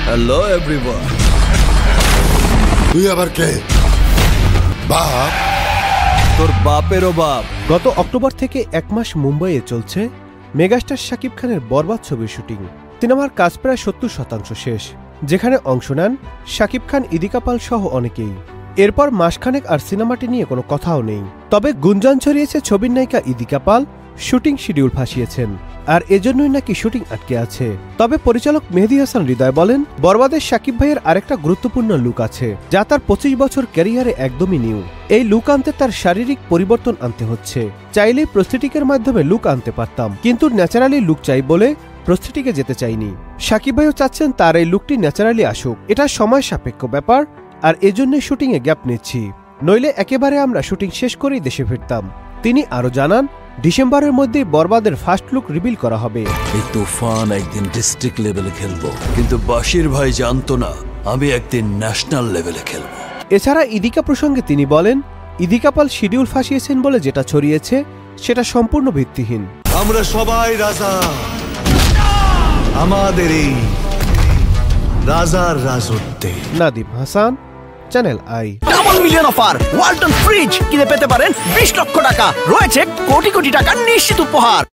Hello everyone. তুই আবার কে? বাপ? তোর বাপেরও বাপ। গত অক্টোবর থেকে 1 মাস মুম্বাইয়ে চলছে মেগাস্টার শাকিব খানের বরবাদ ছবির শুটিং। সিনেমার কাজ প্রায় 70% শেষ, যেখানে অংশ নেন শাকিব খান, ইদিকা পাল সহ অনেকেই। এরপর মাসখানেক আর সিনেমাটি নিয়ে কোনো কথাও নেই। তবে গুঞ্জন ছড়িয়েছে ছবির নায়িকা ইদিকা পাল শুটিং শিডিউল ফাঁসিয়েছেন, আর এজন্যই নাকি শুটিং আটকে আছে। তবে পরিচালক মেহেদী হাসান হৃদয় বলেন, বরবাদের শাকিব ভাইয়ের আরেকটা গুরুত্বপূর্ণ লুক আছে, যা তার 25 বছর ক্যারিয়ারে একদমই নিউ। এই লুক আনতে তার শারীরিক পরিবর্তন আনতে হচ্ছে। চাইলেই প্রস্থেটিকের মাধ্যমে লুক আনতে পারতাম, কিন্তু ন্যাচারালি লুক চাই বলে প্রস্থেটিকে যেতে চাইনি। শাকিব ভাইও চাচ্ছেন তার এই লুকটি ন্যাচারালি আসুক। এটা সময় সাপেক্ষ ব্যাপার, আর এজন্যই শুটিংয়ে গ্যাপ নিচ্ছি, নইলে একেবারে আমরা শুটিং শেষ করেই দেশে ফিরতাম। তিনি আরও জানান, ডিসেম্বরের মধ্যেই বরবাদের ফার্স্ট লুক রিভিল করা হবে। এই তুফান একদিন ডিস্ট্রিক্ট লেভেলে খেলবো, কিন্তু বাশির ভাই জানতো না আমি একদিন ন্যাশনাল লেভেলে খেলবো। এছাড়া ইদিকা প্রসঙ্গে তিনি বলেন, ইদিকা পাল শিডিউল ফাঁসিয়েছেন বলে যেটা ছড়িয়েছে সেটা সম্পূর্ণ ভিত্তিহীন। আমরা সবাই রাজা, আমাদের এই রাজার রাজত্বে। Nadim Hasan, channel I. Double million offer Walton fridge কিনে পেতে পারেন 20 লক্ষ টাকা, রয়েছে কোটি কোটি টাকার নিশ্চিত উপহার।